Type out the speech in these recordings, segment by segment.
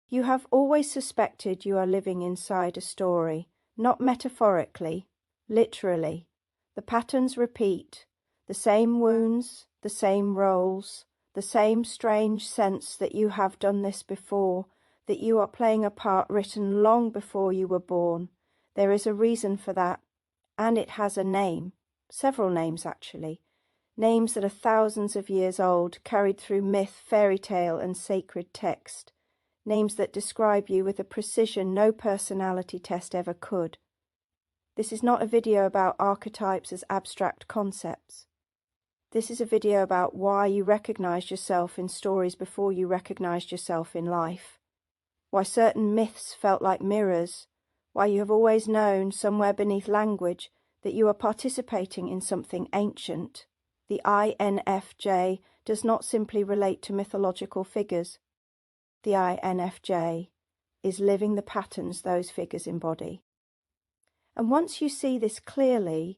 You have always suspected you are living inside a story, not metaphorically, literally. The patterns repeat, the same wounds, the same roles, the same strange sense that you have done this before, that you are playing a part written long before you were born. There is a reason for that, and it has a name, several names actually, names that are thousands of years old, carried through myth, fairy tale, and sacred text. Names that describe you with a precision no personality test ever could. This is not a video about archetypes as abstract concepts. This is a video about why you recognized yourself in stories before you recognized yourself in life. Why certain myths felt like mirrors. Why you have always known, somewhere beneath language, that you are participating in something ancient. The INFJ does not simply relate to mythological figures. The INFJ is living the patterns those figures embody. And once you see this clearly,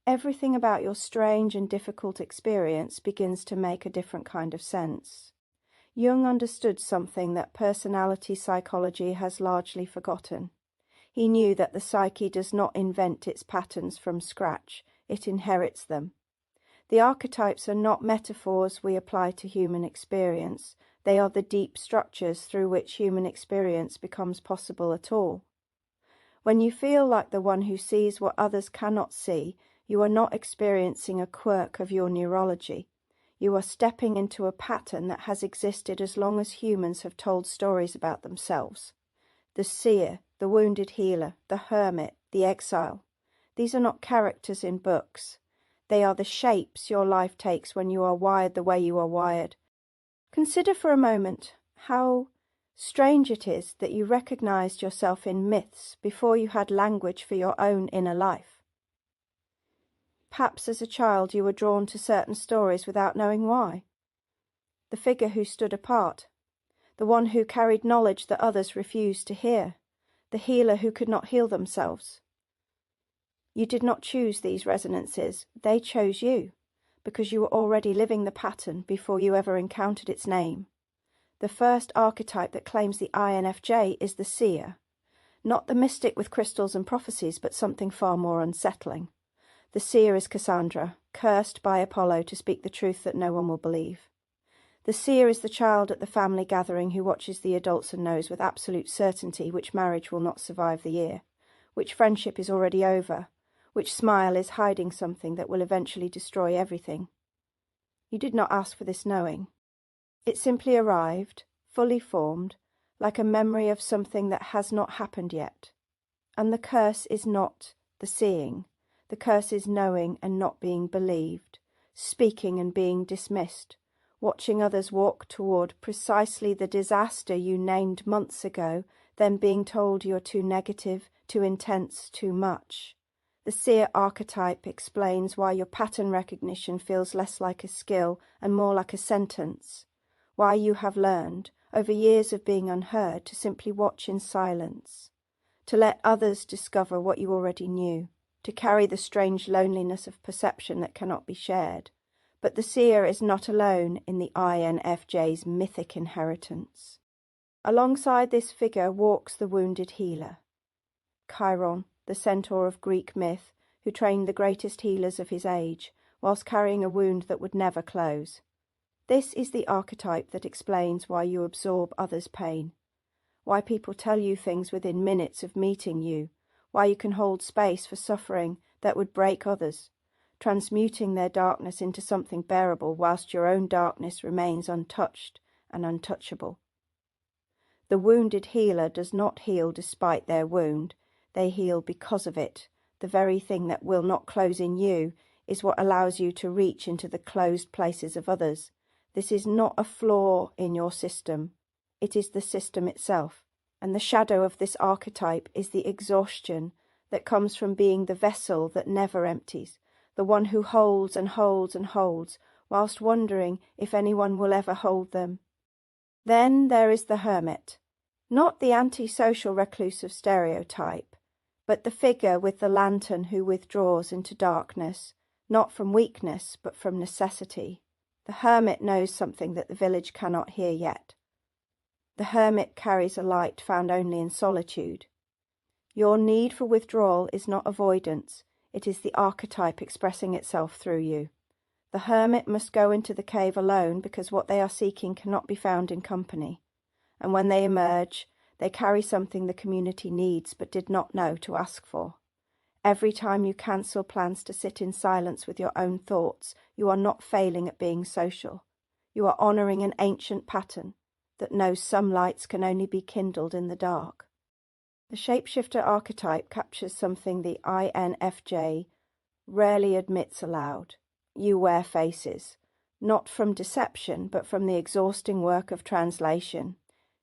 everything about your strange and difficult experience begins to make a different kind of sense. Jung understood something that personality psychology has largely forgotten. He knew that the psyche does not invent its patterns from scratch, it inherits them. The archetypes are not metaphors we apply to human experience. They are the deep structures through which human experience becomes possible at all. When you feel like the one who sees what others cannot see, you are not experiencing a quirk of your neurology. You are stepping into a pattern that has existed as long as humans have told stories about themselves. The seer, the wounded healer, the hermit, the exile. These are not characters in books. They are the shapes your life takes when you are wired the way you are wired. Consider for a moment how strange it is that you recognized yourself in myths before you had language for your own inner life. Perhaps as a child you were drawn to certain stories without knowing why. The figure who stood apart, the one who carried knowledge that others refused to hear, the healer who could not heal themselves. You did not choose these resonances, they chose you, because you were already living the pattern before you ever encountered its name. The first archetype that claims the INFJ is the seer, not the mystic with crystals and prophecies, but something far more unsettling. The seer is Cassandra, cursed by Apollo to speak the truth that no one will believe. The seer is the child at the family gathering who watches the adults and knows with absolute certainty which marriage will not survive the year, which friendship is already over, which smile is hiding something that will eventually destroy everything. You did not ask for this knowing. It simply arrived, fully formed, like a memory of something that has not happened yet. And the curse is not the seeing. The curse is knowing and not being believed, speaking and being dismissed, watching others walk toward precisely the disaster you named months ago, then being told you're too negative, too intense, too much. The seer archetype explains why your pattern recognition feels less like a skill and more like a sentence, why you have learned, over years of being unheard, to simply watch in silence, to let others discover what you already knew, to carry the strange loneliness of perception that cannot be shared. But the seer is not alone in the INFJ's mythic inheritance. Alongside this figure walks the wounded healer, Chiron, the centaur of Greek myth, who trained the greatest healers of his age, whilst carrying a wound that would never close. This is the archetype that explains why you absorb others' pain, why people tell you things within minutes of meeting you, why you can hold space for suffering that would break others, transmuting their darkness into something bearable whilst your own darkness remains untouched and untouchable. The wounded healer does not heal despite their wound. They heal because of it. The very thing that will not close in you is what allows you to reach into the closed places of others. This is not a flaw in your system. It is the system itself. And the shadow of this archetype is the exhaustion that comes from being the vessel that never empties, the one who holds and holds and holds, whilst wondering if anyone will ever hold them. Then there is the hermit, not the antisocial reclusive stereotype, but the figure with the lantern who withdraws into darkness, not from weakness, but from necessity. The hermit knows something that the village cannot hear yet. The hermit carries a light found only in solitude. Your need for withdrawal is not avoidance, it is the archetype expressing itself through you. The hermit must go into the cave alone because what they are seeking cannot be found in company. And when they emerge, they carry something the community needs but did not know to ask for. Every time you cancel plans to sit in silence with your own thoughts, you are not failing at being social. You are honouring an ancient pattern that knows some lights can only be kindled in the dark. The shapeshifter archetype captures something the INFJ rarely admits aloud. You wear faces, not from deception, but from the exhausting work of translation.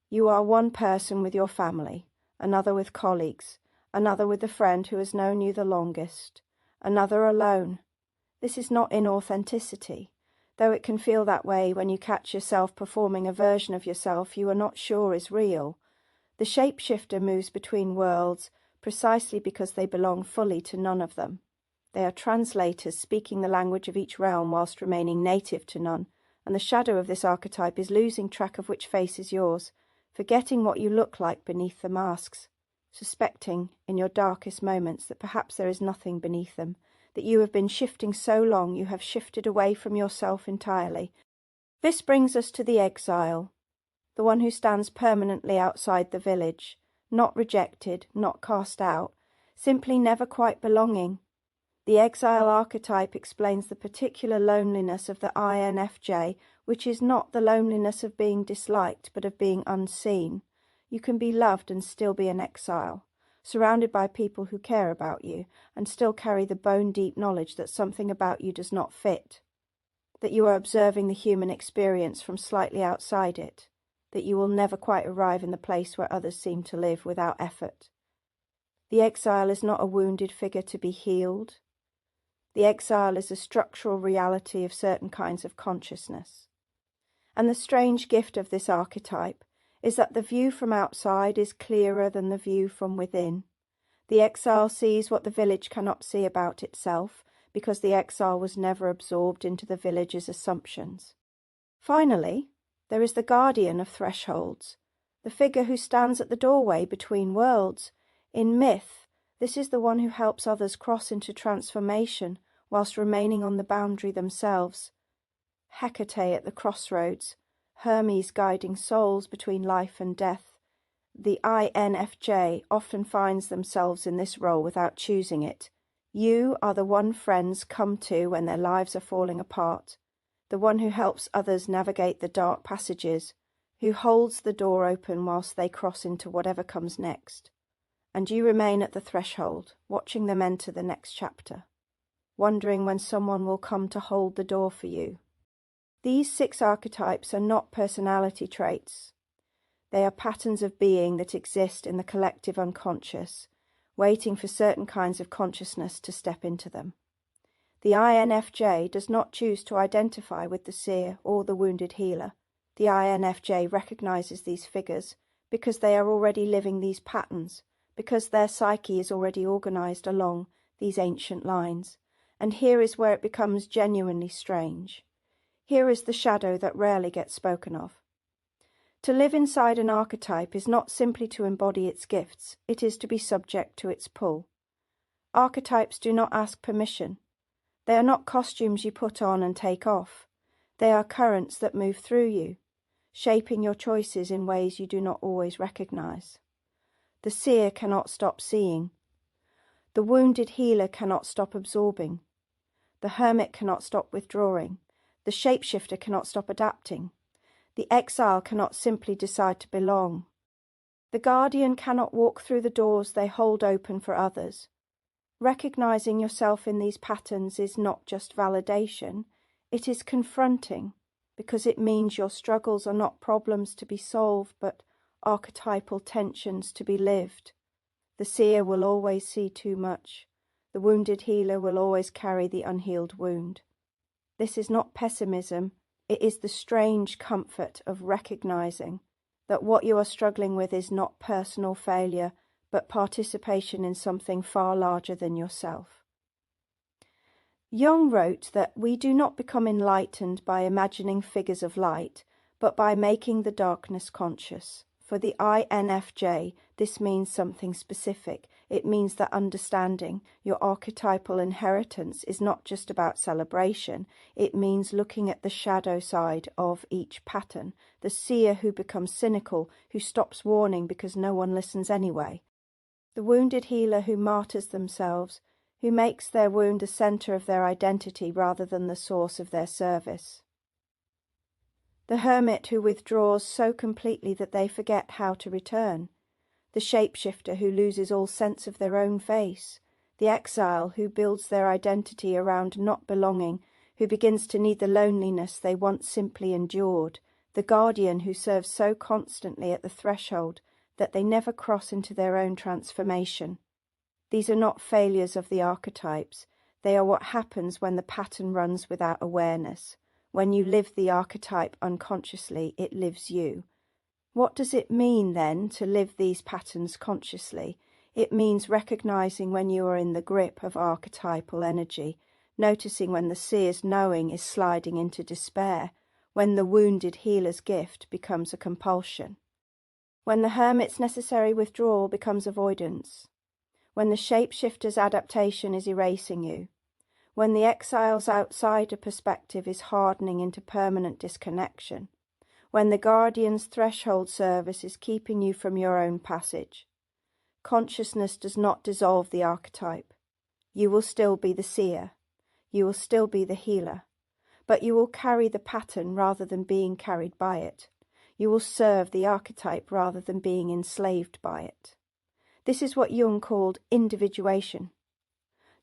You are one person with your family, another with colleagues, another with the friend who has known you the longest, another alone. This is not inauthenticity, though it can feel that way when you catch yourself performing a version of yourself you are not sure is real. The shapeshifter moves between worlds precisely because they belong fully to none of them. They are translators speaking the language of each realm whilst remaining native to none, and the shadow of this archetype is losing track of which face is yours, forgetting what you look like beneath the masks, suspecting in your darkest moments that perhaps there is nothing beneath them, that you have been shifting so long you have shifted away from yourself entirely. This brings us to the exile, the one who stands permanently outside the village, not rejected, not cast out, simply never quite belonging. The exile archetype explains the particular loneliness of the INFJ, which is not the loneliness of being disliked, but of being unseen. You can be loved and still be an exile, surrounded by people who care about you, and still carry the bone-deep knowledge that something about you does not fit, that you are observing the human experience from slightly outside it, that you will never quite arrive in the place where others seem to live without effort. The exile is not a wounded figure to be healed. The exile is a structural reality of certain kinds of consciousness. And the strange gift of this archetype is that the view from outside is clearer than the view from within. The exile sees what the village cannot see about itself, because the exile was never absorbed into the village's assumptions. Finally, there is the guardian of thresholds, the figure who stands at the doorway between worlds. In myth, this is the one who helps others cross into transformation whilst remaining on the boundary themselves. Hecate at the crossroads, Hermes guiding souls between life and death. The INFJ often finds themselves in this role without choosing it. You are the one friends come to when their lives are falling apart, the one who helps others navigate the dark passages, who holds the door open whilst they cross into whatever comes next. And you remain at the threshold, watching them enter the next chapter, wondering when someone will come to hold the door for you. These 6 archetypes are not personality traits. They are patterns of being that exist in the collective unconscious, waiting for certain kinds of consciousness to step into them. The INFJ does not choose to identify with the seer or the wounded healer. The INFJ recognizes these figures because they are already living these patterns, because their psyche is already organized along these ancient lines. And here is where it becomes genuinely strange. Here is the shadow that rarely gets spoken of. To live inside an archetype is not simply to embody its gifts, it is to be subject to its pull. Archetypes do not ask permission. They are not costumes you put on and take off. They are currents that move through you, shaping your choices in ways you do not always recognize. The seer cannot stop seeing. The wounded healer cannot stop absorbing. The hermit cannot stop withdrawing. The shapeshifter cannot stop adapting. The exile cannot simply decide to belong. The guardian cannot walk through the doors they hold open for others. Recognizing yourself in these patterns is not just validation, it is confronting, because it means your struggles are not problems to be solved, but archetypal tensions to be lived. The seer will always see too much. The wounded healer will always carry the unhealed wound. This is not pessimism, it is the strange comfort of recognizing that what you are struggling with is not personal failure, but participation in something far larger than yourself. Jung wrote that we do not become enlightened by imagining figures of light, but by making the darkness conscious. For the INFJ, this means something specific. It means that understanding your archetypal inheritance is not just about celebration. It means looking at the shadow side of each pattern. The seer who becomes cynical, who stops warning because no one listens anyway. The wounded healer who martyrs themselves, who makes their wound the center of their identity rather than the source of their service. The hermit who withdraws so completely that they forget how to return. The shapeshifter who loses all sense of their own face. The exile who builds their identity around not belonging, who begins to need the loneliness they once simply endured. The guardian who serves so constantly at the threshold that they never cross into their own transformation. These are not failures of the archetypes. They are what happens when the pattern runs without awareness. When you live the archetype unconsciously, it lives you. What does it mean, then, to live these patterns consciously? It means recognizing when you are in the grip of archetypal energy, noticing when the seer's knowing is sliding into despair, when the wounded healer's gift becomes a compulsion, when the hermit's necessary withdrawal becomes avoidance, when the shapeshifter's adaptation is erasing you, when the exile's outsider perspective is hardening into permanent disconnection, when the guardian's threshold service is keeping you from your own passage. Consciousness does not dissolve the archetype. You will still be the seer. You will still be the healer. But you will carry the pattern rather than being carried by it. You will serve the archetype rather than being enslaved by it. This is what Jung called individuation.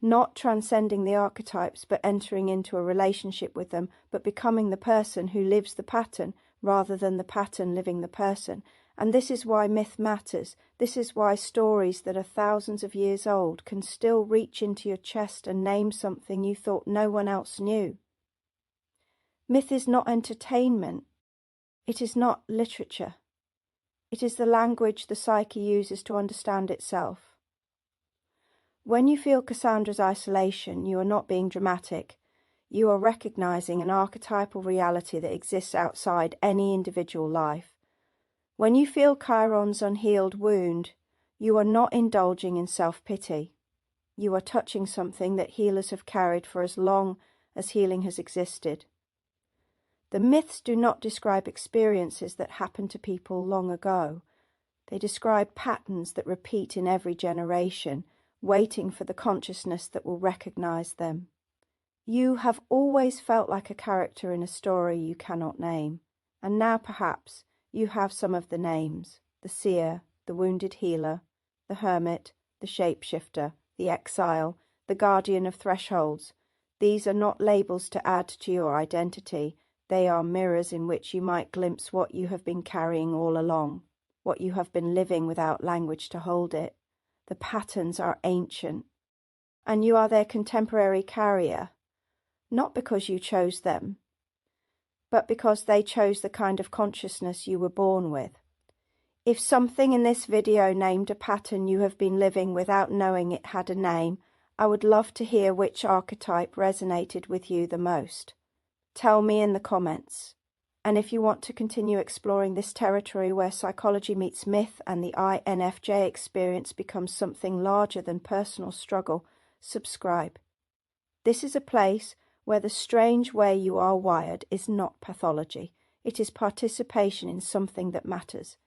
Not transcending the archetypes, but entering into a relationship with them, but becoming the person who lives the pattern rather than the pattern living the person. And this is why myth matters. This is why stories that are thousands of years old can still reach into your chest and name something you thought no one else knew. Myth is not entertainment. It is not literature. It is the language the psyche uses to understand itself. When you feel Cassandra's isolation, you are not being dramatic. You are recognizing an archetypal reality that exists outside any individual life. When you feel Chiron's unhealed wound, you are not indulging in self-pity. You are touching something that healers have carried for as long as healing has existed. The myths do not describe experiences that happened to people long ago. They describe patterns that repeat in every generation, waiting for the consciousness that will recognize them. You have always felt like a character in a story you cannot name, and now perhaps you have some of the names: the seer, the wounded healer, the hermit, the shapeshifter, the exile, the guardian of thresholds. These are not labels to add to your identity. They are mirrors in which you might glimpse what you have been carrying all along, what you have been living without language to hold it. The patterns are ancient, and you are their contemporary carrier, not because you chose them, but because they chose the kind of consciousness you were born with. If something in this video named a pattern you have been living without knowing it had a name, I would love to hear which archetype resonated with you the most. Tell me in the comments. And if you want to continue exploring this territory where psychology meets myth and the INFJ experience becomes something larger than personal struggle, subscribe. This is a place where the strange way you are wired is not pathology. It is participation in something that matters.